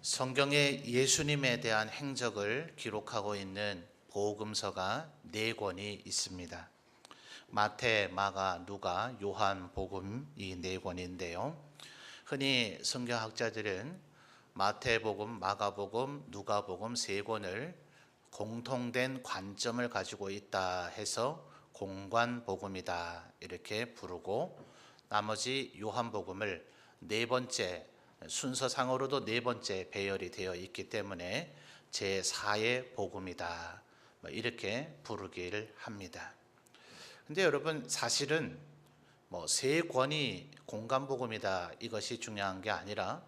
성경에 예수님에 대한 행적을 기록하고 있는 복음서가 4권이 있습니다. 마태, 마가, 누가, 요한, 복음 이 4권인데요. 흔히 성경학자들은 마태복음, 마가복음, 누가복음 3권을 공통된 관점을 가지고 있다 해서 공관복음이다 이렇게 부르고, 나머지 요한복음을 4번째, 순서상으로도 4번째 배열이 되어 있기 때문에 제4의 복음이다 이렇게 부르기를 합니다. 근데 여러분, 사실은 3권이 공관복음이다 이것이 중요한 게 아니라,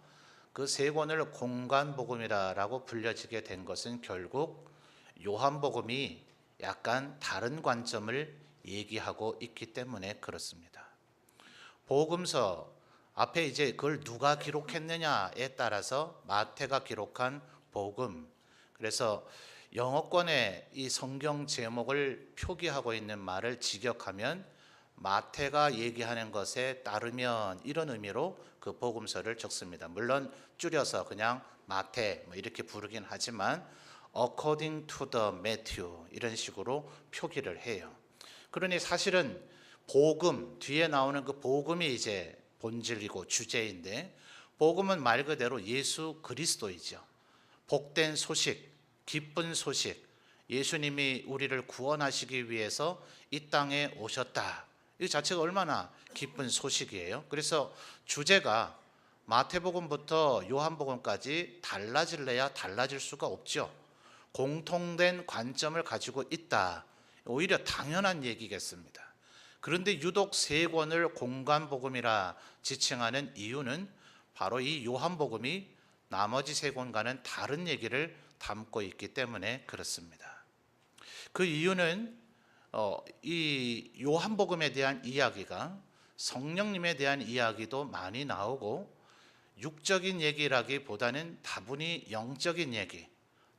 그 3권을 공관복음이라고 불려지게 된 것은 결국 요한복음이 약간 다른 관점을 얘기하고 있기 때문에 그렇습니다. 복음서 앞에 이제 그걸 누가 기록했느냐에 따라서 마태가 기록한 복음, 그래서 영어권의 이 성경 제목을 표기하고 있는 말을 직역하면 마태가 얘기하는 것에 따르면 이런 의미로 그 복음서를 적습니다. 물론 줄여서 그냥 마태 이렇게 부르긴 하지만 according to the Matthew 이런 식으로 표기를 해요. 그러니 사실은 복음 뒤에 나오는 그 복음이 이제 본질이고 주제인데, 복음은 말 그대로 예수 그리스도이죠. 복된 소식, 기쁜 소식, 예수님이 우리를 구원하시기 위해서 이 땅에 오셨다. 이 자체가 얼마나 기쁜 소식이에요. 그래서 주제가 마태복음부터 요한복음까지 달라질래야 달라질 수가 없죠. 공통된 관점을 가지고 있다. 오히려 당연한 얘기겠습니다. 그런데 유독 3권을 공관복음이라 지칭하는 이유는 바로 이 요한복음이 나머지 3권과는 다른 얘기를 담고 있기 때문에 그렇습니다. 그 이유는 이 요한복음에 대한 이야기가 성령님에 대한 이야기도 많이 나오고, 육적인 얘기라기보다는 다분히 영적인 얘기,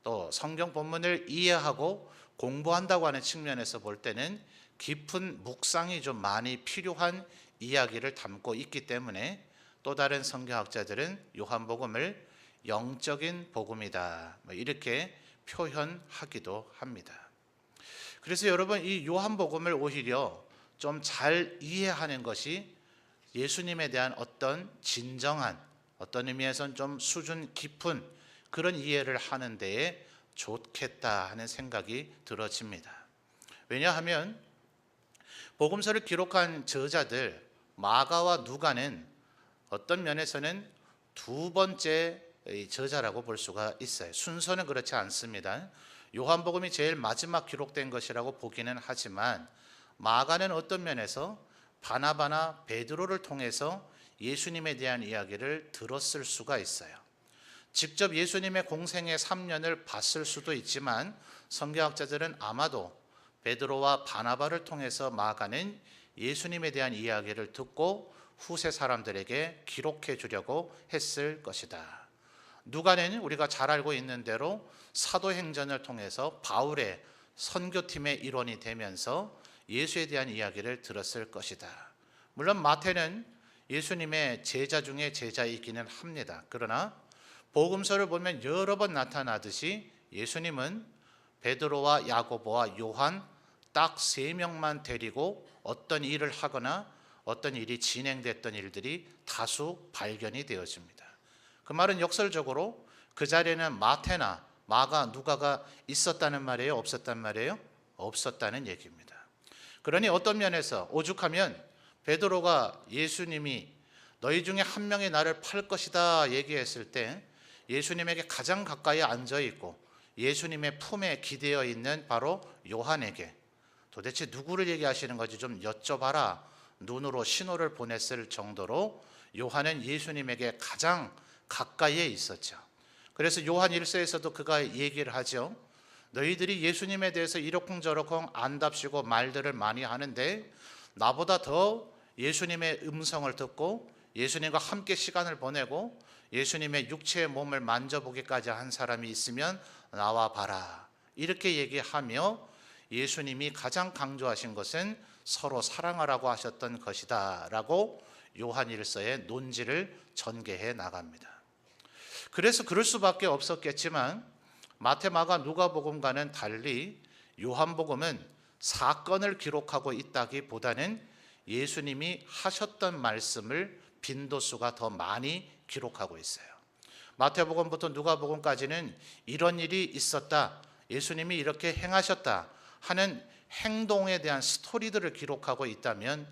또 성경 본문을 이해하고 공부한다고 하는 측면에서 볼 때는 깊은 묵상이 좀 많이 필요한 이야기를 담고 있기 때문에, 또 다른 성경학자들은 요한복음을 영적인 복음이다 이렇게 표현하기도 합니다. 그래서 여러분, 이 요한복음을 오히려 좀 잘 이해하는 것이 예수님에 대한 어떤 진정한, 어떤 의미에서는 좀 수준 깊은 그런 이해를 하는 데에 좋겠다 하는 생각이 들어집니다. 왜냐하면 복음서를 기록한 저자들 마가와 누가는 어떤 면에서는 2번째 저자라고 볼 수가 있어요. 순서는 그렇지 않습니다. 요한복음이 제일 마지막 기록된 것이라고 보기는 하지만, 마가는 어떤 면에서 바나바나 베드로를 통해서 예수님에 대한 이야기를 들었을 수가 있어요. 직접 예수님의 공생의 3년을 봤을 수도 있지만, 성경학자들은 아마도 베드로와 바나바를 통해서 마가는 예수님에 대한 이야기를 듣고 후세 사람들에게 기록해 주려고 했을 것이다. 누가는 우리가 잘 알고 있는 대로 사도행전을 통해서 바울의 선교팀의 일원이 되면서 예수에 대한 이야기를 들었을 것이다. 물론 마태는 예수님의 제자 중에 제자이기는 합니다. 그러나 복음서를 보면 여러 번 나타나듯이 예수님은 베드로와 야고보와 요한 딱 3명만 데리고 어떤 일을 하거나 어떤 일이 진행됐던 일들이 다수 발견이 되어집니다. 그 말은 역설적으로 그 자리에는 마태나 마가, 누가가 있었다는 말이에요? 없었단 말이에요? 없었다는 얘기입니다. 그러니 어떤 면에서 오죽하면 베드로가 예수님이 너희 중에 한 명이 나를 팔 것이다 얘기했을 때 예수님에게 가장 가까이 앉아 있고 예수님의 품에 기대어 있는 바로 요한에게 도대체 누구를 얘기하시는 건지 좀 여쭤봐라 눈으로 신호를 보냈을 정도로 요한은 예수님에게 가장 가까이에 있었죠. 그래서 요한 1서에서도 그가 얘기를 하죠. 너희들이 예수님에 대해서 이러쿵저러쿵 안답시고 말들을 많이 하는데, 나보다 더 예수님의 음성을 듣고 예수님과 함께 시간을 보내고 예수님의 육체의 몸을 만져보기까지 한 사람이 있으면 나와 봐라 이렇게 얘기하며, 예수님이 가장 강조하신 것은 서로 사랑하라고 하셨던 것이다 라고 요한 1서의 논지를 전개해 나갑니다. 그래서 그럴 수밖에 없었겠지만 마태, 마가, 누가복음과는 달리 요한복음은 사건을 기록하고 있다기보다는 예수님이 하셨던 말씀을 빈도수가 더 많이 기록하고 있어요. 마태복음부터 누가복음까지는 이런 일이 있었다, 예수님이 이렇게 행하셨다 하는 행동에 대한 스토리들을 기록하고 있다면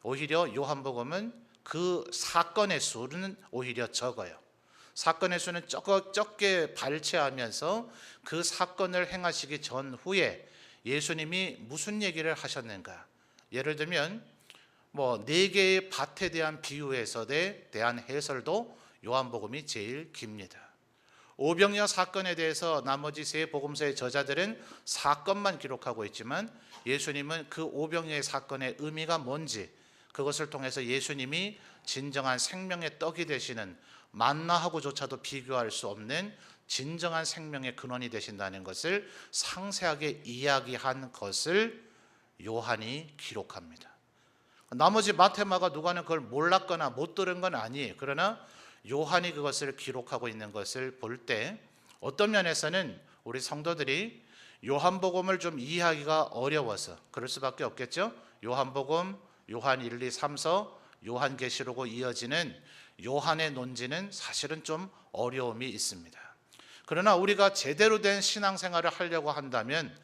오히려 요한복음은 그 사건의 수는 오히려 적어요. 사건의 수는 적게 발췌하면서 그 사건을 행하시기 전후에 예수님이 무슨 얘기를 하셨는가. 예를 들면 네 개의 밭에 대한 비유에서에 대한 해설도 요한복음이 제일 깁니다. 오병이어 사건에 대해서 나머지 세 복음서의 저자들은 사건만 기록하고 있지만 예수님은 그 오병이어의 사건의 의미가 뭔지, 그것을 통해서 예수님이 진정한 생명의 떡이 되시는, 만나하고조차도 비교할 수 없는 진정한 생명의 근원이 되신다는 것을 상세하게 이야기한 것을 요한이 기록합니다. 나머지 마태, 마가, 누가는 그걸 몰랐거나 못 들은 건 아니에요. 그러나 요한이 그것을 기록하고 있는 것을 볼 때 어떤 면에서는 우리 성도들이 요한복음을 좀 이해하기가 어려워서 그럴 수밖에 없겠죠. 요한복음, 요한 1, 2, 3서, 요한계시록으로 이어지는 요한의 논지는 사실은 좀 어려움이 있습니다. 그러나 우리가 제대로 된 신앙생활을 하려고 한다면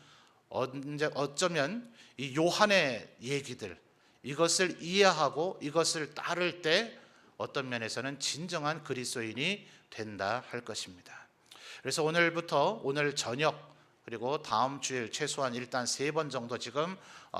어쩌면 이 요한의 얘기들, 이것을 이해하고 이것을 따를 때 어떤 면에서는 진정한 그리스도인이 된다 할 것입니다. 그래서 오늘부터 오늘 저녁 그리고 다음 주일 최소한 일단 3번 정도 지금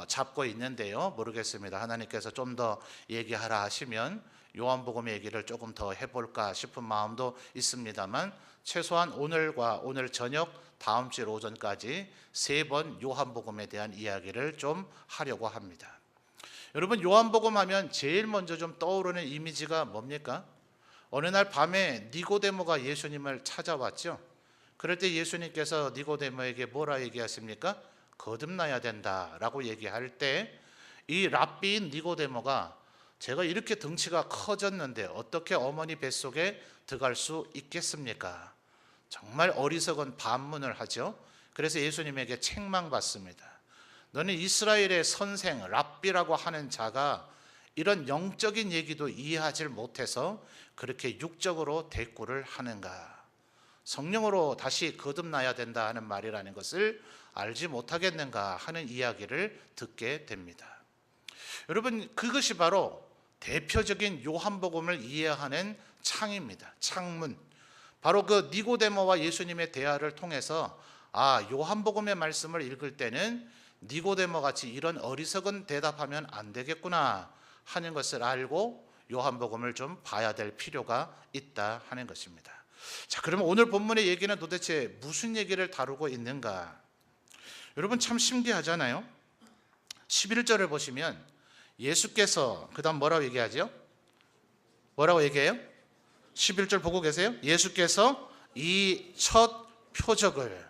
잡고 있는데요. 모르겠습니다. 하나님께서 좀 더 얘기하라 하시면 요한복음 얘기를 조금 더 해볼까 싶은 마음도 있습니다만 최소한 오늘과 오늘 저녁 다음 주일 오전까지 3번 요한복음에 대한 이야기를 좀 하려고 합니다. 여러분, 요한복음 하면 제일 먼저 좀 떠오르는 이미지가 뭡니까? 어느 날 밤에 니고데모가 예수님을 찾아왔죠. 그럴 때 예수님께서 니고데모에게 뭐라 얘기하십니까? 거듭나야 된다라고 얘기할 때 이 랍비인 니고데모가 제가 이렇게 덩치가 커졌는데 어떻게 어머니 뱃속에 들어갈 수 있겠습니까? 정말 어리석은 반문을 하죠. 그래서 예수님에게 책망받습니다. 너는 이스라엘의 선생 랍비라고 하는 자가 이런 영적인 얘기도 이해하지 못해서 그렇게 육적으로 대꾸를 하는가? 성령으로 다시 거듭나야 된다 하는 말이라는 것을 알지 못하겠는가 하는 이야기를 듣게 됩니다. 여러분, 그것이 바로 대표적인 요한복음을 이해하는 창입니다. 창문. 바로 그 니고데모와 예수님의 대화를 통해서 요한복음의 말씀을 읽을 때는 니고데모 같이 이런 어리석은 대답하면 안 되겠구나 하는 것을 알고 요한복음을 좀 봐야 될 필요가 있다 하는 것입니다. 자, 그러면 오늘 본문의 얘기는 도대체 무슨 얘기를 다루고 있는가? 여러분, 참 신기하잖아요. 11절을 보시면 예수께서 그 다음 뭐라고 얘기하죠? 뭐라고 얘기해요? 11절 보고 계세요? 예수께서 이 첫 표적을,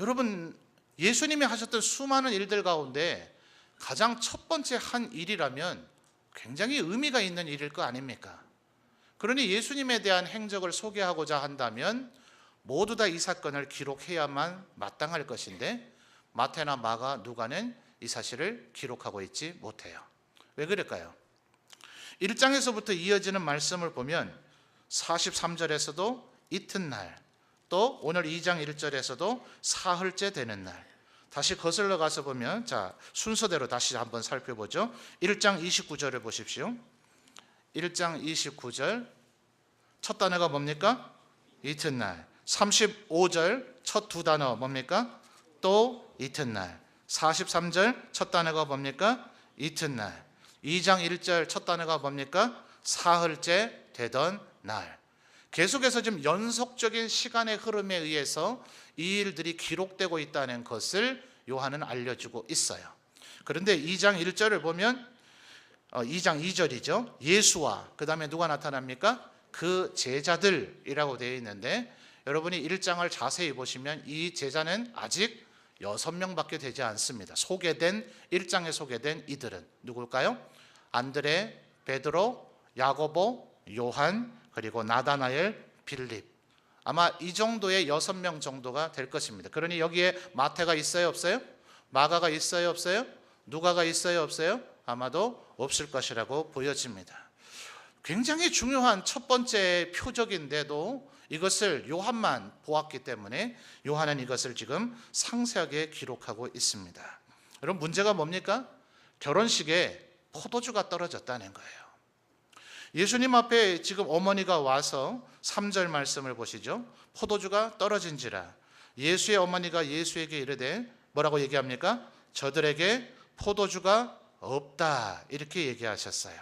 여러분, 예수님이 하셨던 수많은 일들 가운데 가장 첫 번째 한 일이라면 굉장히 의미가 있는 일일 거 아닙니까? 그러니 예수님에 대한 행적을 소개하고자 한다면 모두 다 이 사건을 기록해야만 마땅할 것인데 마태나 마가, 누가는 이 사실을 기록하고 있지 못해요. 왜 그럴까요? 1장에서부터 이어지는 말씀을 보면 43절에서도 이튿날, 또 오늘 2장 1절에서도 사흘째 되는 날, 다시 거슬러 가서 보면 순서대로 다시 한번 살펴보죠. 1장 29절을 보십시오. 1장 29절 첫 단어가 뭡니까? 이튿날. 35절 첫 두 단어 뭡니까? 또 이튿날. 43절 첫 단어가 뭡니까? 이튿날. 2장 1절 첫 단어가 뭡니까? 사흘째 되던 날. 계속해서 지금 연속적인 시간의 흐름에 의해서 이 일들이 기록되고 있다는 것을 요한은 알려주고 있어요. 그런데 2장 1절을 보면 2장 2절이죠. 예수와 그 다음에 누가 나타납니까? 그 제자들이라고 되어 있는데 여러분이 1장을 자세히 보시면 이 제자는 아직 6명밖에 되지 않습니다. 1장에 소개된 이들은 누굴까요? 안드레, 베드로, 야고보, 요한, 그리고 나다나엘, 빌립. 아마 이 정도의 6명 정도가 될 것입니다. 그러니 여기에 마태가 있어요, 없어요? 마가가 있어요, 없어요? 누가가 있어요, 없어요? 아마도 없을 것이라고 보여집니다. 굉장히 중요한 첫 번째 표적인데도 이것을 요한만 보았기 때문에 요한은 이것을 지금 상세하게 기록하고 있습니다. 여러분, 문제가 뭡니까? 결혼식에 포도주가 떨어졌다는 거예요. 예수님 앞에 지금 어머니가 와서 3절 말씀을 보시죠. 포도주가 떨어진지라. 예수의 어머니가 예수에게 이르되 뭐라고 얘기합니까? 저들에게 포도주가 없다, 이렇게 얘기하셨어요.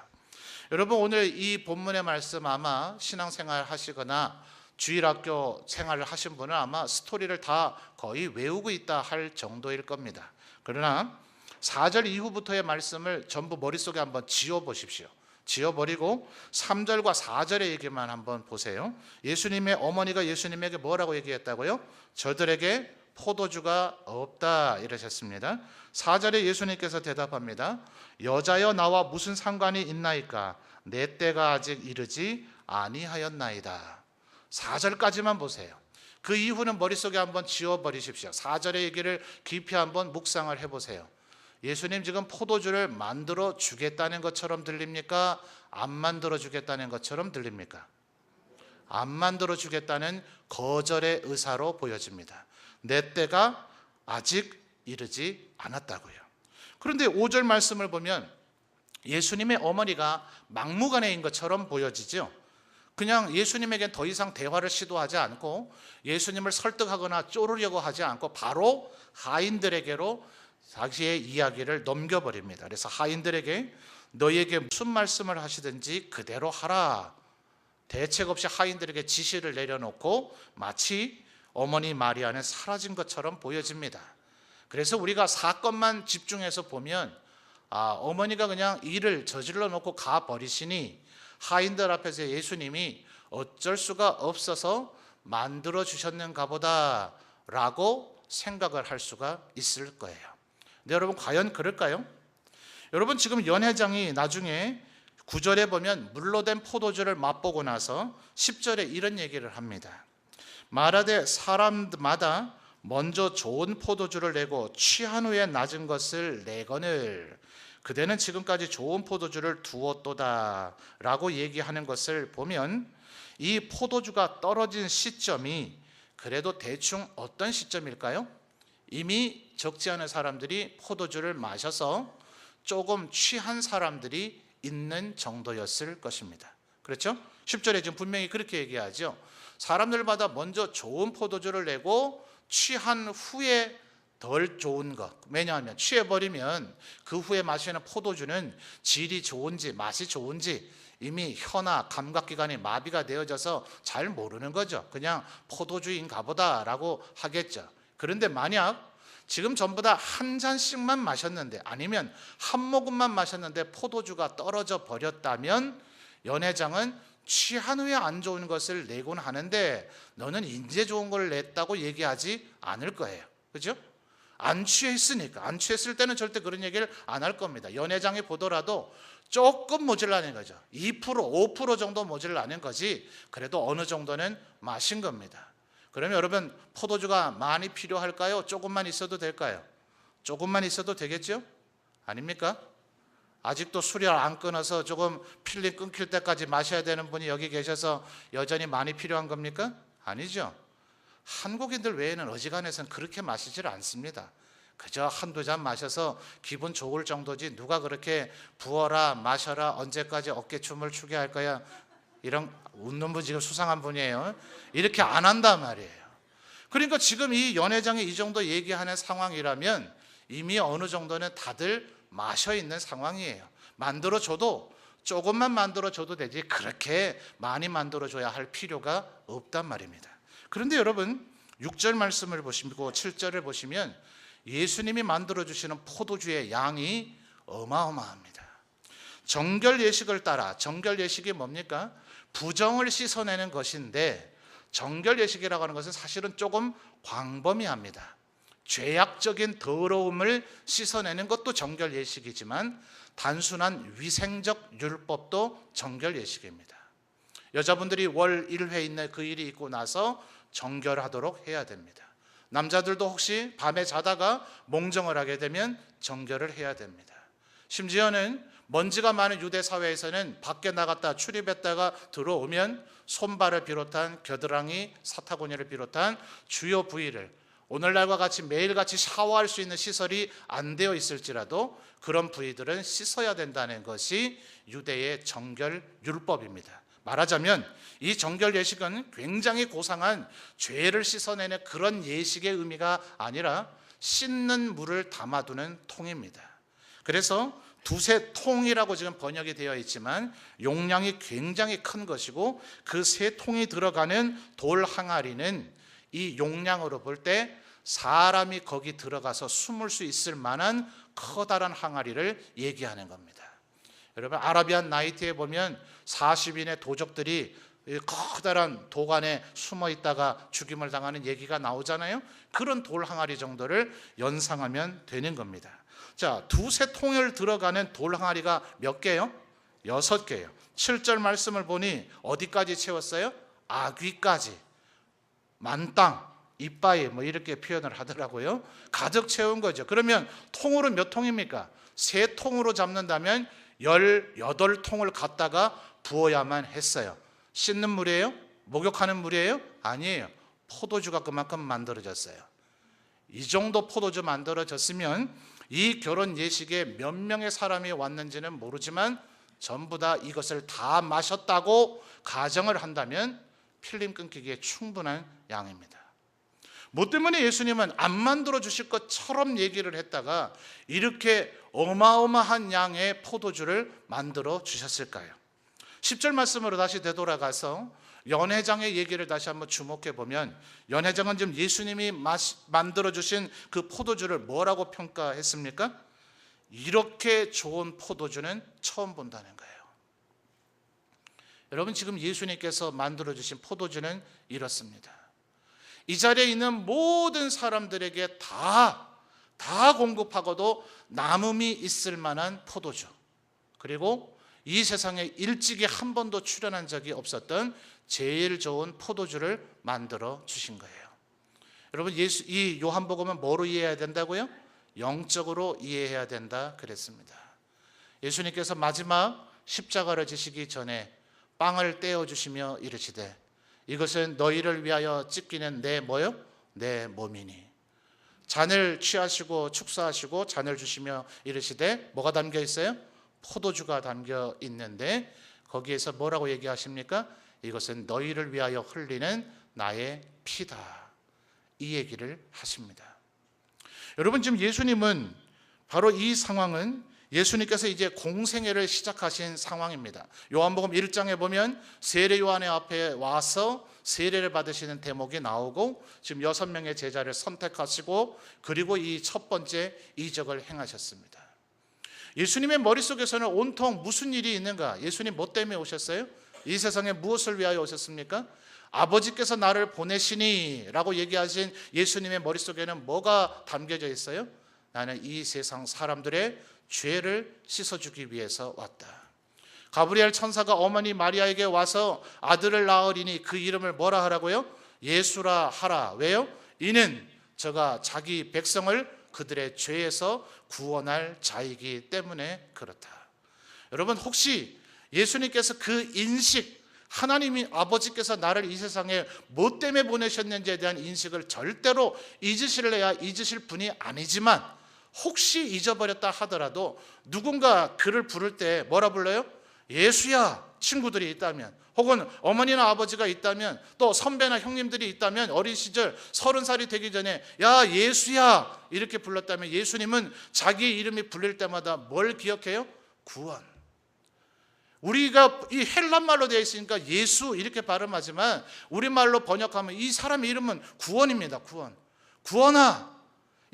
여러분, 오늘 이 본문의 말씀 아마 신앙생활 하시거나 주일학교 생활을 하신 분은 아마 스토리를 다 거의 외우고 있다 할 정도일 겁니다. 그러나 4절 이후부터의 말씀을 전부 머릿속에 한번 지워보십시오. 지워버리고 3절과 4절의 얘기만 한번 보세요. 예수님의 어머니가 예수님에게 뭐라고 얘기했다고요? 저들에게 포도주가 없다, 이러셨습니다. 4절에 예수님께서 대답합니다. 여자여 나와 무슨 상관이 있나이까? 내 때가 아직 이르지 아니하였나이다. 4절까지만 보세요. 그 이후는 머릿속에 한번 지워버리십시오. 4절의 얘기를 깊이 한번 묵상을 해보세요. 예수님 지금 포도주를 만들어 주겠다는 것처럼 들립니까? 안 만들어 주겠다는 것처럼 들립니까? 안 만들어 주겠다는 거절의 의사로 보여집니다. 내 때가 아직 이르지 않았다고요. 그런데 5절 말씀을 보면 예수님의 어머니가 막무가내인 것처럼 보여지죠. 그냥 예수님에겐 더 이상 대화를 시도하지 않고 예수님을 설득하거나 쪼르려고 하지 않고 바로 하인들에게로 자기의 이야기를 넘겨버립니다. 그래서 하인들에게 너희에게 무슨 말씀을 하시든지 그대로 하라. 대책 없이 하인들에게 지시를 내려놓고 마치 어머니 마리아는 사라진 것처럼 보여집니다. 그래서 우리가 사건만 집중해서 보면 어머니가 그냥 일을 저질러 놓고 가버리시니 하인들 앞에서 예수님이 어쩔 수가 없어서 만들어 주셨는가 보다 라고 생각을 할 수가 있을 거예요. 근데 여러분, 과연 그럴까요? 여러분, 지금 연회장이 나중에 9절에 보면 물로 된 포도주를 맛보고 나서 10절에 이런 얘기를 합니다. 말하되 사람마다 먼저 좋은 포도주를 내고 취한 후에 낮은 것을 내거늘 그대는 지금까지 좋은 포도주를 두었도다 라고 얘기하는 것을 보면 이 포도주가 떨어진 시점이 그래도 대충 어떤 시점일까요? 이미 적지 않은 사람들이 포도주를 마셔서 조금 취한 사람들이 있는 정도였을 것입니다. 그렇죠? 10절에 지금 분명히 그렇게 얘기하죠. 사람들마다 먼저 좋은 포도주를 내고 취한 후에 덜 좋은 것. 왜냐하면 취해버리면 그 후에 마시는 포도주는 질이 좋은지 맛이 좋은지 이미 혀나 감각기관이 마비가 되어져서 잘 모르는 거죠. 그냥 포도주인가 보다라고 하겠죠. 그런데 만약 지금 전부 다 한 잔씩만 마셨는데 아니면 한 모금만 마셨는데 포도주가 떨어져 버렸다면 연회장은 취한 후에 안 좋은 것을 내곤 하는데 너는 이제 좋은 걸 냈다고 얘기하지 않을 거예요. 그렇죠? 안 취했으니까. 안 취했을 때는 절대 그런 얘기를 안 할 겁니다. 연회장이 보더라도 조금 모질라는 거죠. 2%, 5% 정도 모질라는 거지 그래도 어느 정도는 마신 겁니다. 그러면 여러분, 포도주가 많이 필요할까요? 조금만 있어도 될까요? 조금만 있어도 되겠죠? 아닙니까? 아직도 수련 안 끊어서 조금 필링 끊길 때까지 마셔야 되는 분이 여기 계셔서 여전히 많이 필요한 겁니까? 아니죠. 한국인들 외에는 어지간해서는 그렇게 마시질 않습니다. 그저 한두 잔 마셔서 기분 좋을 정도지 누가 그렇게 부어라 마셔라 언제까지 어깨춤을 추게 할 거야, 이런 웃는 분 지금 수상한 분이에요. 이렇게 안 한단 말이에요. 그러니까 지금 이 연회장이 이 정도 얘기하는 상황이라면 이미 어느 정도는 다들 마셔 있는 상황이에요. 만들어줘도 조금만 만들어줘도 되지 그렇게 많이 만들어줘야 할 필요가 없단 말입니다. 그런데 여러분, 6절 말씀을 보시고 7절을 보시면 예수님이 만들어주시는 포도주의 양이 어마어마합니다. 정결 예식을 따라, 정결 예식이 뭡니까? 부정을 씻어내는 것인데 정결 예식이라고 하는 것은 사실은 조금 광범위합니다. 죄악적인 더러움을 씻어내는 것도 정결 예식이지만 단순한 위생적 율법도 정결 예식입니다. 여자분들이 월 1회 있는 그 일이 있고 나서 정결하도록 해야 됩니다. 남자들도 혹시 밤에 자다가 몽정을 하게 되면 정결을 해야 됩니다. 심지어는 먼지가 많은 유대 사회에서는 밖에 나갔다 출입했다가 들어오면 손발을 비롯한 겨드랑이, 사타구니를 비롯한 주요 부위를 오늘날과 같이 매일같이 샤워할 수 있는 시설이 안 되어 있을지라도 그런 부위들은 씻어야 된다는 것이 유대의 정결 율법입니다. 말하자면 이 정결 예식은 굉장히 고상한 죄를 씻어내는 그런 예식의 의미가 아니라 씻는 물을 담아두는 통입니다. 그래서 두세 통이라고 지금 번역이 되어 있지만 용량이 굉장히 큰 것이고 그 세 통이 들어가는 돌 항아리는 이 용량으로 볼 때 사람이 거기 들어가서 숨을 수 있을 만한 커다란 항아리를 얘기하는 겁니다. 여러분 아라비안 나이트에 보면 40인의 도적들이 커다란 도관에 숨어 있다가 죽임을 당하는 얘기가 나오잖아요. 그런 돌 항아리 정도를 연상하면 되는 겁니다. 자, 두세 통을 들어가는 돌 항아리가 몇 개요? 6개요. 7절 말씀을 보니 어디까지 채웠어요? 아귀까지, 만땅, 이빠이 뭐 이렇게 표현을 하더라고요. 가득 채운 거죠. 그러면 통으로 몇 통입니까? 3통으로 잡는다면 18통을 갖다가 부어야만 했어요. 씻는 물이에요? 목욕하는 물이에요? 아니에요. 포도주가 그만큼 만들어졌어요. 이 정도 포도주 만들어졌으면 이 결혼 예식에 몇 명의 사람이 왔는지는 모르지만 전부 다 이것을 다 마셨다고 가정을 한다면 필름 끊기기에 충분한 양입니다. 뭐 때문에 예수님은 안 만들어 주실 것처럼 얘기를 했다가 이렇게 어마어마한 양의 포도주를 만들어 주셨을까요? 10절 말씀으로 다시 되돌아가서 연회장의 얘기를 다시 한번 주목해 보면 연회장은 지금 예수님이 만들어 주신 그 포도주를 뭐라고 평가했습니까? 이렇게 좋은 포도주는 처음 본다는 거예요. 여러분 지금 예수님께서 만들어 주신 포도주는 이렇습니다. 이 자리에 있는 모든 사람들에게 다 공급하고도 남음이 있을 만한 포도주, 그리고 이 세상에 일찍이 한 번도 출현한 적이 없었던 제일 좋은 포도주를 만들어 주신 거예요. 여러분 이 요한복음은 뭐로 이해해야 된다고요? 영적으로 이해해야 된다 그랬습니다. 예수님께서 마지막 십자가를 지시기 전에 빵을 떼어 주시며 이르시되 이것은 너희를 위하여 찢기는 내 뭐요? 내 몸이니. 잔을 취하시고 축사하시고 잔을 주시며 이르시되 뭐가 담겨 있어요? 포도주가 담겨 있는데 거기에서 뭐라고 얘기하십니까? 이것은 너희를 위하여 흘리는 나의 피다. 이 얘기를 하십니다. 여러분 지금 예수님은 바로 이 상황은 예수님께서 이제 공생애를 시작하신 상황입니다. 요한복음 1장에 보면 세례 요한의 앞에 와서 세례를 받으시는 대목이 나오고 지금 6명의 제자를 선택하시고 그리고 이 첫 번째 이적을 행하셨습니다. 예수님의 머릿속에서는 온통 무슨 일이 있는가? 예수님 뭐 때문에 오셨어요? 이 세상에 무엇을 위하여 오셨습니까? 아버지께서 나를 보내시니 라고 얘기하신 예수님의 머릿속에는 뭐가 담겨져 있어요? 나는 이 세상 사람들의 죄를 씻어주기 위해서 왔다. 가브리엘 천사가 어머니 마리아에게 와서 아들을 낳으리니 그 이름을 뭐라 하라고요? 예수라 하라. 왜요? 이는 저가 자기 백성을 그들의 죄에서 구원할 자이기 때문에 그렇다. 여러분 혹시 예수님께서 그 인식, 하나님이 아버지께서 나를 이 세상에 뭐 때문에 보내셨는지에 대한 인식을 절대로 잊으실래야 잊으실 분이 아니지만 혹시 잊어버렸다 하더라도 누군가 그를 부를 때 뭐라 불러요? 예수야 친구들이 있다면, 혹은 어머니나 아버지가 있다면, 또 선배나 형님들이 있다면 어린 시절 30살이 되기 전에 야 예수야 이렇게 불렀다면 예수님은 자기 이름이 불릴 때마다 뭘 기억해요? 구원. 우리가 이 헬란말로 되어 있으니까 예수 이렇게 발음하지만 우리말로 번역하면 이 사람 이름은 구원입니다. 구원. 구원아,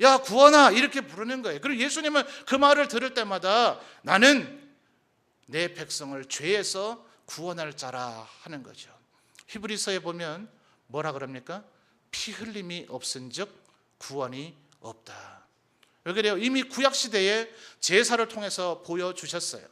야 구원아 이렇게 부르는 거예요. 그리고 예수님은 그 말을 들을 때마다 나는 내 백성을 죄에서 구원할 자라 하는 거죠. 히브리서에 보면 뭐라 그럽니까? 피 흘림이 없은즉 구원이 없다. 왜 그래요? 이미 구약시대에 제사를 통해서 보여주셨어요.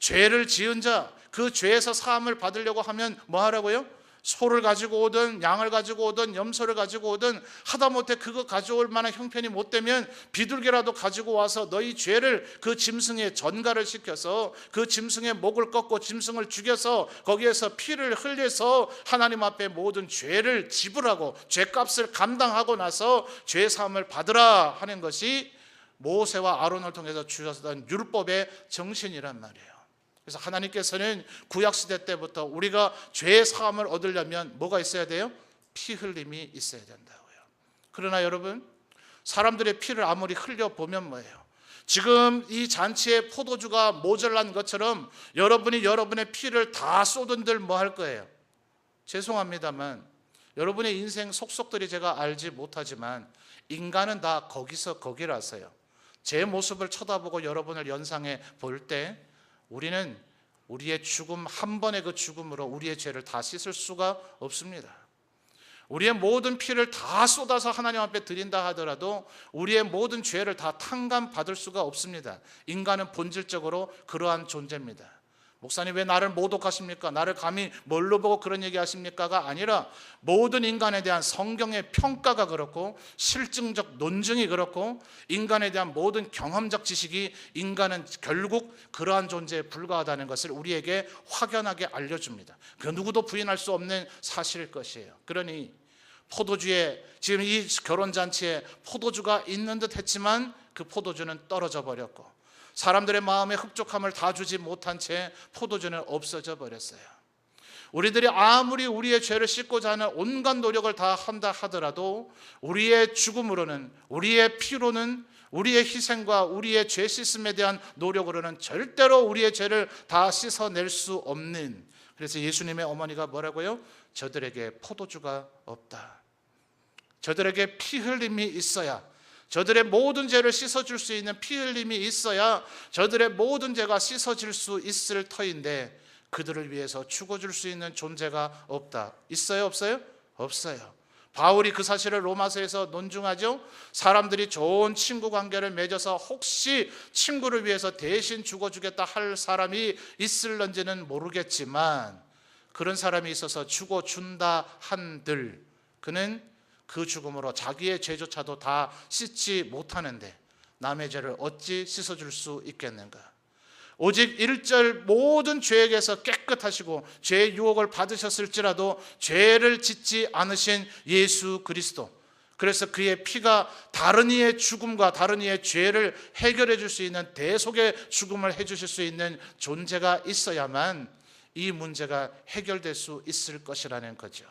죄를 지은 자, 그 죄에서 사함을 받으려고 하면 뭐 하라고요? 소를 가지고 오든 양을 가지고 오든 염소를 가지고 오든 하다못해 그거 가져올 만한 형편이 못 되면 비둘기라도 가지고 와서 너희 죄를 그 짐승에 전가를 시켜서 그 짐승의 목을 꺾고 짐승을 죽여서 거기에서 피를 흘려서 하나님 앞에 모든 죄를 지불하고 죄값을 감당하고 나서 죄 사함을 받으라 하는 것이 모세와 아론을 통해서 주셨던 율법의 정신이란 말이에요. 그래서 하나님께서는 구약시대 때부터 우리가 죄 사함을 얻으려면 뭐가 있어야 돼요? 피 흘림이 있어야 된다고요. 그러나 여러분, 사람들의 피를 아무리 흘려보면 뭐예요? 지금 이 잔치에 포도주가 모자란 것처럼 여러분이 여러분의 피를 다 쏟은들 뭐 할 거예요? 죄송합니다만 여러분의 인생 속속들이 제가 알지 못하지만 인간은 다 거기서 거기라서요. 제 모습을 쳐다보고 여러분을 연상해 볼 때 우리는 우리의 죽음, 한 번의 그 죽음으로 우리의 죄를 다 씻을 수가 없습니다. 우리의 모든 피를 다 쏟아서 하나님 앞에 드린다 하더라도 우리의 모든 죄를 다 탕감받을 수가 없습니다. 인간은 본질적으로 그러한 존재입니다. 목사님 왜 나를 모독하십니까? 나를 감히 뭘로 보고 그런 얘기 하십니까가 아니라 모든 인간에 대한 성경의 평가가 그렇고 실증적 논증이 그렇고 인간에 대한 모든 경험적 지식이 인간은 결국 그러한 존재에 불과하다는 것을 우리에게 확연하게 알려줍니다. 그 누구도 부인할 수 없는 사실일 것이에요. 그러니 포도주에 지금 이 결혼잔치에 포도주가 있는 듯 했지만 그 포도주는 떨어져 버렸고 사람들의 마음에 흡족함을 다 주지 못한 채 포도주는 없어져 버렸어요. 우리들이 아무리 우리의 죄를 씻고자 하는 온갖 노력을 다 한다 하더라도 우리의 죽음으로는, 우리의 피로는, 우리의 희생과 우리의 죄 씻음에 대한 노력으로는 절대로 우리의 죄를 다 씻어낼 수 없는, 그래서 예수님의 어머니가 뭐라고요? 저들에게 포도주가 없다. 저들에게 피 흘림이 있어야, 저들의 모든 죄를 씻어줄 수 있는 피 흘림이 있어야 저들의 모든 죄가 씻어질 수 있을 터인데 그들을 위해서 죽어줄 수 있는 존재가 없다. 있어요? 없어요? 없어요. 바울이 그 사실을 로마서에서 논증하죠. 사람들이 좋은 친구 관계를 맺어서 혹시 친구를 위해서 대신 죽어주겠다 할 사람이 있을런지는 모르겠지만 그런 사람이 있어서 죽어준다 한들 그는 그 죽음으로 자기의 죄조차도 다 씻지 못하는데 남의 죄를 어찌 씻어줄 수 있겠는가? 오직 1절 모든 죄에게서 깨끗하시고 죄의 유혹을 받으셨을지라도 죄를 짓지 않으신 예수 그리스도, 그래서 그의 피가 다른 이의 죽음과 다른 이의 죄를 해결해 줄 수 있는 대속의 죽음을 해주실 수 있는 존재가 있어야만 이 문제가 해결될 수 있을 것이라는 거죠.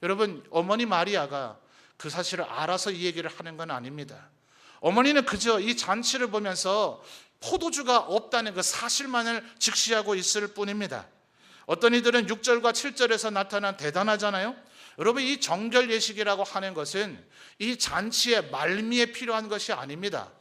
여러분, 어머니 마리아가 그 사실을 알아서 이 얘기를 하는 건 아닙니다. 어머니는 그저 이 잔치를 보면서 포도주가 없다는 그 사실만을 직시하고 있을 뿐입니다. 어떤 이들은 6절과 7절에서 나타난 대단하잖아요. 여러분, 이 정결 예식이라고 하는 것은 이 잔치의 말미에 필요한 것이 아닙니다.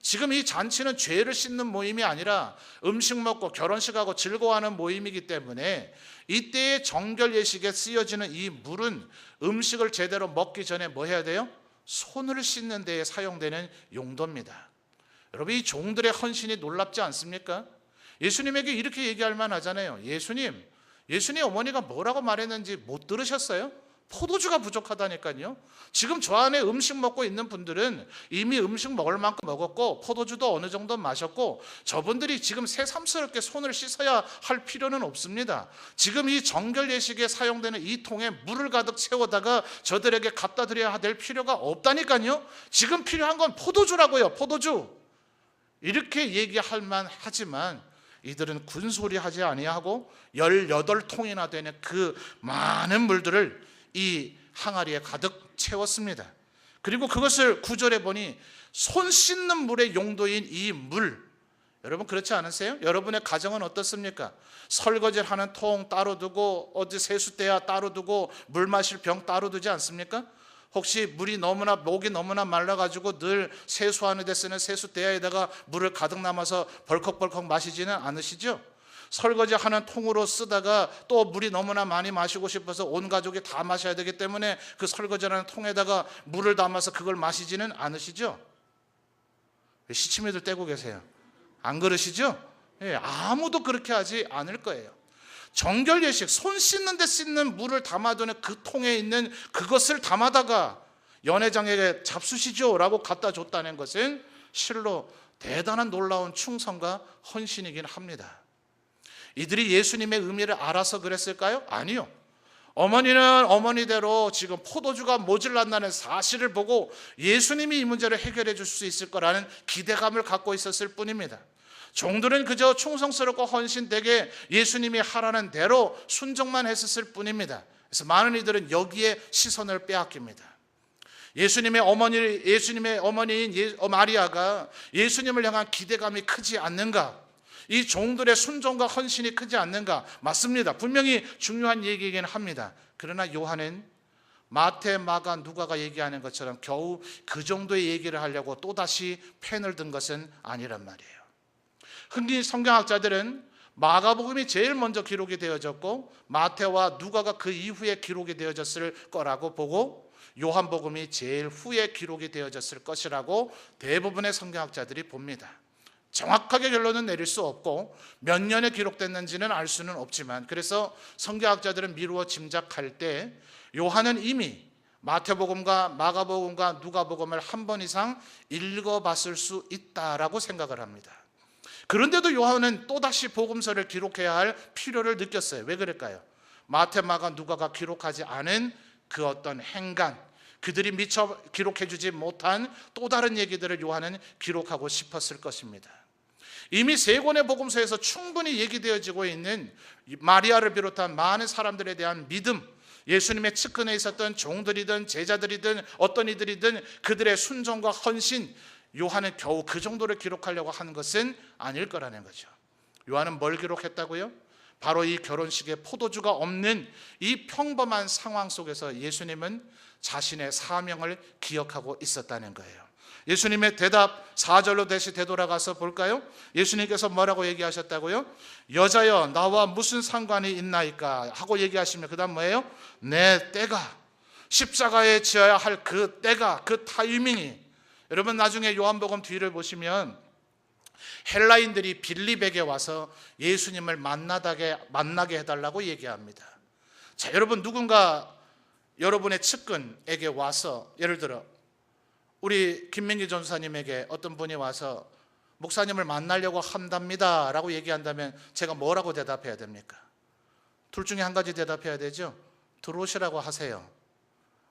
지금 이 잔치는 죄를 씻는 모임이 아니라 음식 먹고 결혼식하고 즐거워하는 모임이기 때문에 이때의 정결 예식에 쓰여지는 이 물은 음식을 제대로 먹기 전에 뭐 해야 돼요? 손을 씻는 데에 사용되는 용도입니다. 여러분, 이 종들의 헌신이 놀랍지 않습니까? 예수님에게 이렇게 얘기할 만하잖아요. 예수님 어머니가 뭐라고 말했는지 못 들으셨어요? 포도주가 부족하다니까요. 지금 저 안에 음식 먹고 있는 분들은 이미 음식 먹을 만큼 먹었고 포도주도 어느 정도 마셨고 저분들이 지금 새삼스럽게 손을 씻어야 할 필요는 없습니다. 지금 이 정결 예식에 사용되는 이 통에 물을 가득 채워다가 저들에게 갖다 드려야 될 필요가 없다니까요. 지금 필요한 건 포도주라고요. 포도주. 이렇게 얘기할 만하지만 이들은 군소리하지 아니하고 18통이나 되는 그 많은 물들을 이 항아리에 가득 채웠습니다. 그리고 그것을 9절에 보니 손 씻는 물의 용도인 이 물, 여러분 그렇지 않으세요? 여러분의 가정은 어떻습니까? 설거지를 하는 통 따로 두고 어디 세숫대야 따로 두고 물 마실 병 따로 두지 않습니까? 혹시 목이 너무나 말라가지고 늘 세수하는 데 쓰는 세숫대야에다가 물을 가득 남아서 벌컥벌컥 마시지는 않으시죠? 설거지하는 통으로 쓰다가 또 물이 너무나 많이 마시고 싶어서 온 가족이 다 마셔야 되기 때문에 그 설거지하는 통에다가 물을 담아서 그걸 마시지는 않으시죠? 왜 시치미들 떼고 계세요? 안 그러시죠? 아무도 그렇게 하지 않을 거예요. 정결 예식, 손 씻는 데 씻는 물을 담아두는 그 통에 있는 그것을 담아다가 연회장에게 잡수시죠 라고 갖다 줬다는 것은 실로 대단한 놀라운 충성과 헌신이긴 합니다. 이들이 예수님의 의미를 알아서 그랬을까요? 아니요. 어머니는 어머니대로 지금 포도주가 모질란다는 사실을 보고 예수님이 이 문제를 해결해 줄 수 있을 거라는 기대감을 갖고 있었을 뿐입니다. 종들은 그저 충성스럽고 헌신되게 예수님이 하라는 대로 순종만 했었을 뿐입니다. 그래서 많은 이들은 여기에 시선을 빼앗깁니다. 예수님의 어머니인 마리아가 예수님을 향한 기대감이 크지 않는가? 이 종들의 순종과 헌신이 크지 않는가? 맞습니다. 분명히 중요한 얘기이긴 합니다. 그러나 요한은 마태, 마가, 누가가 얘기하는 것처럼 겨우 그 정도의 얘기를 하려고 또다시 펜을 든 것은 아니란 말이에요. 흔히 성경학자들은 마가복음이 제일 먼저 기록이 되어졌고 마태와 누가가 그 이후에 기록이 되어졌을 거라고 보고 요한복음이 제일 후에 기록이 되어졌을 것이라고 대부분의 성경학자들이 봅니다. 정확하게 결론은 내릴 수 없고 몇 년에 기록됐는지는 알 수는 없지만, 그래서 성경학자들은 미루어 짐작할 때 요한은 이미 마태복음과 마가복음과 누가복음을 한 번 이상 읽어봤을 수 있다라고 생각을 합니다. 그런데도 요한은 또다시 복음서를 기록해야 할 필요를 느꼈어요. 왜 그럴까요? 마태, 마가, 누가가 기록하지 않은 그 어떤 행간, 그들이 미처 기록해주지 못한 또 다른 얘기들을 요한은 기록하고 싶었을 것입니다. 이미 세 권의 복음서에서 충분히 얘기되어지고 있는 마리아를 비롯한 많은 사람들에 대한 믿음, 예수님의 측근에 있었던 종들이든 제자들이든 어떤 이들이든 그들의 순종과 헌신, 요한은 겨우 그 정도를 기록하려고 하는 것은 아닐 거라는 거죠. 요한은 뭘 기록했다고요? 바로 이 결혼식에 포도주가 없는 이 평범한 상황 속에서 예수님은 자신의 사명을 기억하고 있었다는 거예요. 예수님의 대답 4절로 다시 되돌아가서 볼까요? 예수님께서 뭐라고 얘기하셨다고요? 여자여 나와 무슨 상관이 있나이까 하고 얘기하시면 그 다음 뭐예요? 내 때가, 십자가에 지어야 할 그 때가, 그 타이밍이, 여러분 나중에 요한복음 뒤를 보시면 헬라인들이 빌립에게 와서 예수님을 만나게 해달라고 얘기합니다. 자, 여러분 누군가 여러분의 측근에게 와서, 예를 들어 우리 김민기 전사님에게 어떤 분이 와서 목사님을 만나려고 한답니다 라고 얘기한다면 제가 뭐라고 대답해야 됩니까? 둘 중에 한 가지 대답해야 되죠. 들어오시라고 하세요.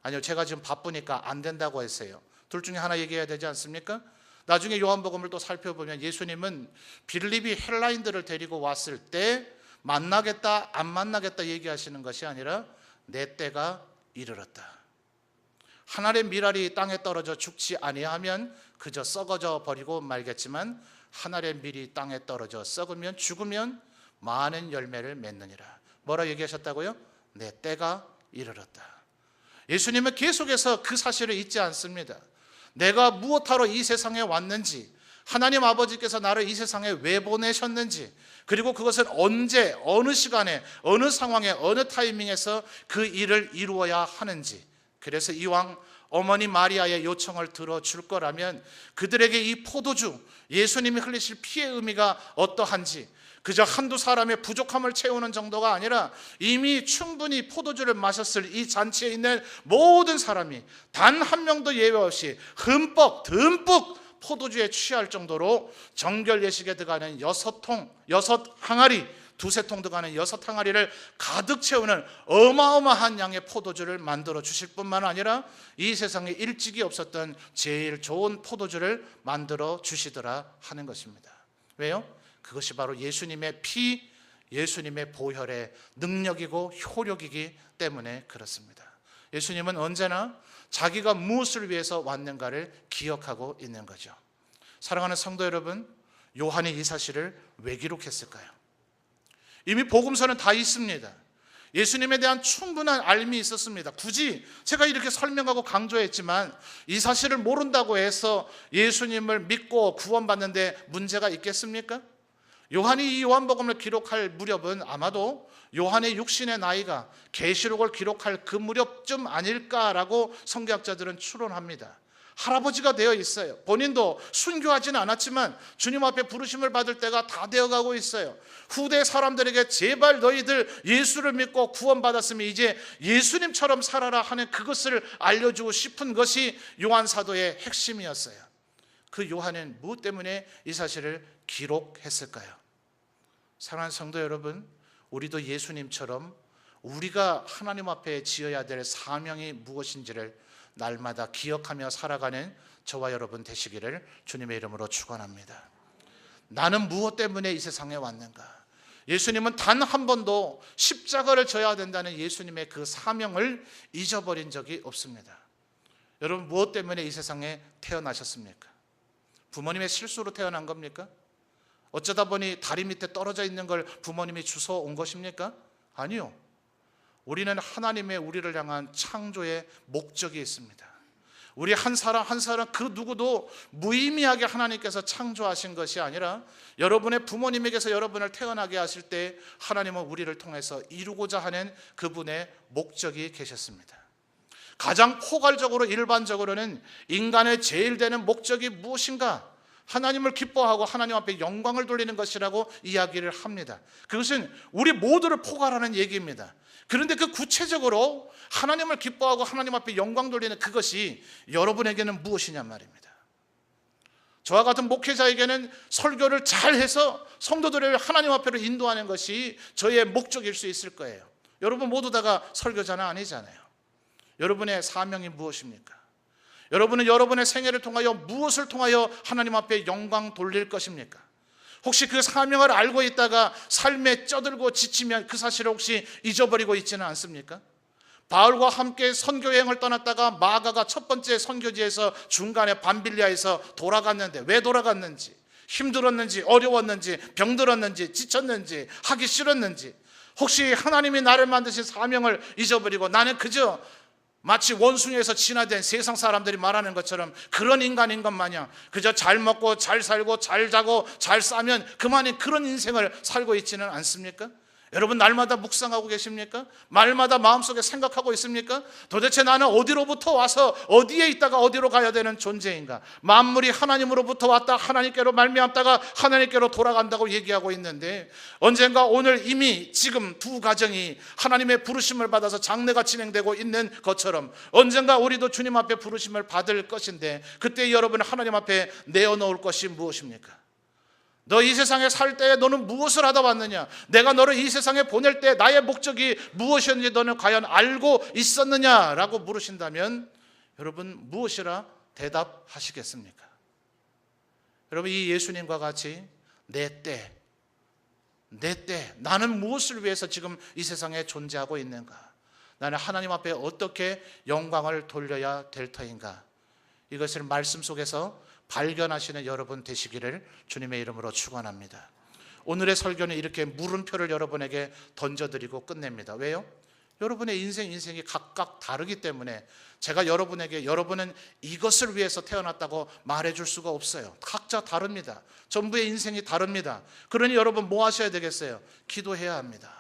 아니요, 제가 지금 바쁘니까 안 된다고 했어요. 둘 중에 하나 얘기해야 되지 않습니까? 나중에 요한복음을 또 살펴보면 예수님은 빌립이 헬라인들을 데리고 왔을 때 만나겠다 안 만나겠다 얘기하시는 것이 아니라 내 때가 이르렀다. 하늘의 밀알이 땅에 떨어져 죽지 아니하면 그저 썩어져 버리고 말겠지만 하늘의 밀이 땅에 떨어져 썩으면 죽으면 많은 열매를 맺느니라. 뭐라 얘기하셨다고요? 내 때가 이르렀다. 예수님은 계속해서 그 사실을 잊지 않습니다. 내가 무엇하러 이 세상에 왔는지, 하나님 아버지께서 나를 이 세상에 왜 보내셨는지, 그리고 그것은 언제, 어느 시간에, 어느 상황에, 어느 타이밍에서 그 일을 이루어야 하는지, 그래서 이왕 어머니 마리아의 요청을 들어줄 거라면 그들에게 이 포도주, 예수님이 흘리실 피의 의미가 어떠한지, 그저 한두 사람의 부족함을 채우는 정도가 아니라 이미 충분히 포도주를 마셨을 이 잔치에 있는 모든 사람이 단 한 명도 예외 없이 듬뿍 포도주에 취할 정도로 정결 예식에 들어가는 6항아리, 두세 통 들어가는 6항아리를 가득 채우는 어마어마한 양의 포도주를 만들어 주실 뿐만 아니라 이 세상에 일찍이 없었던 제일 좋은 포도주를 만들어 주시더라 하는 것입니다. 왜요? 그것이 바로 예수님의 피, 예수님의 보혈의 능력이고 효력이기 때문에 그렇습니다. 예수님은 언제나 자기가 무엇을 위해서 왔는가를 기억하고 있는 거죠. 사랑하는 성도 여러분, 요한이 이 사실을 왜 기록했을까요? 이미 복음서는 다 있습니다. 예수님에 대한 충분한 알미 있었습니다. 굳이 제가 이렇게 설명하고 강조했지만 이 사실을 모른다고 해서 예수님을 믿고 구원받는데 문제가 있겠습니까? 요한이 이 요한복음을 기록할 무렵은 아마도 요한의 육신의 나이가 계시록을 기록할 그 무렵쯤 아닐까라고 성경학자들은 추론합니다. 할아버지가 되어 있어요. 본인도 순교하지는 않았지만 주님 앞에 부르심을 받을 때가 다 되어가고 있어요. 후대 사람들에게 제발 너희들 예수를 믿고 구원받았으면 이제 예수님처럼 살아라 하는 그것을 알려주고 싶은 것이 요한 사도의 핵심이었어요. 그 요한은 무엇 때문에 이 사실을 기록했을까요? 사랑하는 성도 여러분, 우리도 예수님처럼 우리가 하나님 앞에 지어야 될 사명이 무엇인지를 날마다 기억하며 살아가는 저와 여러분 되시기를 주님의 이름으로 축원합니다. 나는 무엇 때문에 이 세상에 왔는가? 예수님은 단 한 번도 십자가를 져야 된다는 예수님의 그 사명을 잊어버린 적이 없습니다. 여러분, 무엇 때문에 이 세상에 태어나셨습니까? 부모님의 실수로 태어난 겁니까? 어쩌다 보니 다리 밑에 떨어져 있는 걸 부모님이 주워 온 것입니까? 아니요. 우리는 하나님의 우리를 향한 창조의 목적이 있습니다. 우리 한 사람 한 사람 그 누구도 무의미하게 하나님께서 창조하신 것이 아니라 여러분의 부모님에게서 여러분을 태어나게 하실 때 하나님은 우리를 통해서 이루고자 하는 그분의 목적이 계셨습니다. 가장 포괄적으로 일반적으로는 인간의 제일 되는 목적이 무엇인가? 하나님을 기뻐하고 하나님 앞에 영광을 돌리는 것이라고 이야기를 합니다. 그것은 우리 모두를 포괄하는 얘기입니다. 그런데 그 구체적으로 하나님을 기뻐하고 하나님 앞에 영광 돌리는 그것이 여러분에게는 무엇이냐 말입니다. 저와 같은 목회자에게는 설교를 잘해서 성도들을 하나님 앞으로 인도하는 것이 저의 목적일 수 있을 거예요. 여러분 모두 다가 설교자는 아니잖아요. 여러분의 사명이 무엇입니까? 여러분은 여러분의 생애를 통하여 무엇을 통하여 하나님 앞에 영광 돌릴 것입니까? 혹시 그 사명을 알고 있다가 삶에 쩌들고 지치면 그 사실을 혹시 잊어버리고 있지는 않습니까? 바울과 함께 선교 여행을 떠났다가 마가가 첫 번째 선교지에서 중간에 밤빌리아에서 돌아갔는데 왜 돌아갔는지, 힘들었는지, 어려웠는지, 병들었는지, 지쳤는지, 하기 싫었는지, 혹시 하나님이 나를 만드신 사명을 잊어버리고 나는 그저 마치 원숭이에서 진화된 세상 사람들이 말하는 것처럼 그런 인간인 것 마냥 그저 잘 먹고 잘 살고 잘 자고 잘 싸면 그만인 그런 인생을 살고 있지는 않습니까? 여러분 날마다 묵상하고 계십니까? 말마다 마음속에 생각하고 있습니까? 도대체 나는 어디로부터 와서 어디에 있다가 어디로 가야 되는 존재인가? 만물이 하나님으로부터 왔다 하나님께로 말미암다가 하나님께로 돌아간다고 얘기하고 있는데 언젠가 오늘 이미 지금 두 가정이 하나님의 부르심을 받아서 장례가 진행되고 있는 것처럼 언젠가 우리도 주님 앞에 부르심을 받을 것인데 그때 여러분 하나님 앞에 내어놓을 것이 무엇입니까? 너 이 세상에 살 때 너는 무엇을 하다 왔느냐? 내가 너를 이 세상에 보낼 때 나의 목적이 무엇이었는지 너는 과연 알고 있었느냐라고 물으신다면 여러분 무엇이라 대답하시겠습니까? 여러분 이 예수님과 같이 내 때 나는 무엇을 위해서 지금 이 세상에 존재하고 있는가? 나는 하나님 앞에 어떻게 영광을 돌려야 될 터인가? 이것을 말씀 속에서 발견하시는 여러분 되시기를 주님의 이름으로 축원합니다. 오늘의 설교는 이렇게 물음표를 여러분에게 던져드리고 끝냅니다. 왜요? 여러분의 인생이 각각 다르기 때문에 제가 여러분에게 여러분은 이것을 위해서 태어났다고 말해줄 수가 없어요. 각자 다릅니다. 전부의 인생이 다릅니다. 그러니 여러분 뭐 하셔야 되겠어요? 기도해야 합니다.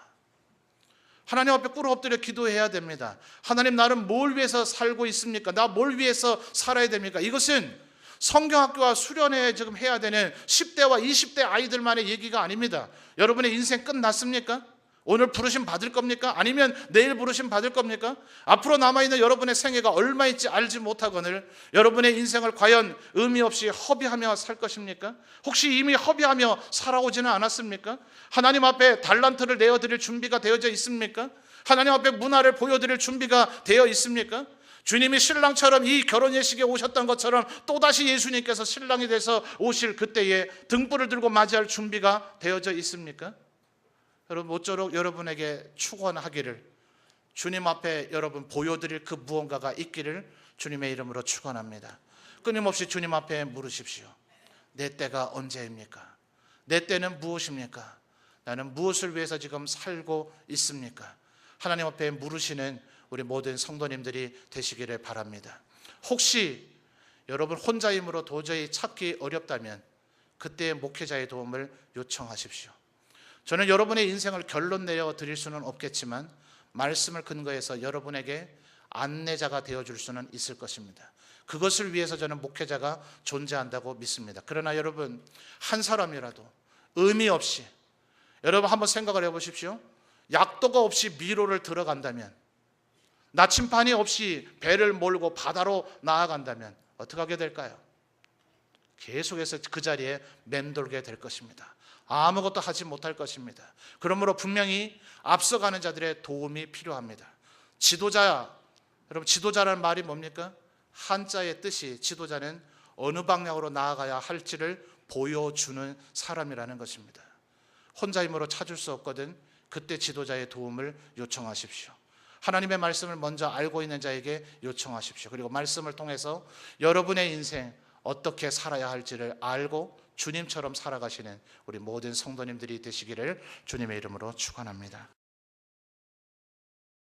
하나님 앞에 꿇어 엎드려 기도해야 됩니다. 하나님 나를 뭘 위해서 살고 있습니까? 나 뭘 위해서 살아야 됩니까? 이것은 성경학교와 수련회 지금 해야 되는 10대와 20대 아이들만의 얘기가 아닙니다. 여러분의 인생 끝났습니까? 오늘 부르심 받을 겁니까? 아니면 내일 부르심 받을 겁니까? 앞으로 남아있는 여러분의 생애가 얼마일지 알지 못하거늘 여러분의 인생을 과연 의미 없이 허비하며 살 것입니까? 혹시 이미 허비하며 살아오지는 않았습니까? 하나님 앞에 달란트를 내어드릴 준비가 되어져 있습니까? 하나님 앞에 문화를 보여드릴 준비가 되어 있습니까? 주님이 신랑처럼 이 결혼 예식에 오셨던 것처럼 또다시 예수님께서 신랑이 돼서 오실 그때에 등불을 들고 맞이할 준비가 되어져 있습니까? 여러분 모쪼록 여러분에게 축원하기를 주님 앞에 여러분 보여드릴 그 무언가가 있기를 주님의 이름으로 축원합니다. 끊임없이 주님 앞에 물으십시오. 내 때가 언제입니까? 내 때는 무엇입니까? 나는 무엇을 위해서 지금 살고 있습니까? 하나님 앞에 물으시는 우리 모든 성도님들이 되시기를 바랍니다. 혹시 여러분 혼자 힘으로 도저히 찾기 어렵다면 그때 목회자의 도움을 요청하십시오. 저는 여러분의 인생을 결론 내어 드릴 수는 없겠지만 말씀을 근거해서 여러분에게 안내자가 되어줄 수는 있을 것입니다. 그것을 위해서 저는 목회자가 존재한다고 믿습니다. 그러나 여러분, 한 사람이라도 의미 없이, 여러분 한번 생각을 해보십시오. 약도가 없이 미로를 들어간다면, 나침반이 없이 배를 몰고 바다로 나아간다면 어떻게 하게 될까요? 계속해서 그 자리에 맴돌게 될 것입니다. 아무것도 하지 못할 것입니다. 그러므로 분명히 앞서가는 자들의 도움이 필요합니다. 지도자, 여러분 지도자라는 말이 뭡니까? 한자의 뜻이 지도자는 어느 방향으로 나아가야 할지를 보여주는 사람이라는 것입니다. 혼자 힘으로 찾을 수 없거든 그때 지도자의 도움을 요청하십시오. 하나님의 말씀을 먼저 알고 있는 자에게 요청하십시오. 그리고 말씀을 통해서 여러분의 인생 어떻게 살아야 할지를 알고 주님처럼 살아가시는 우리 모든 성도님들이 되시기를 주님의 이름으로 축원합니다.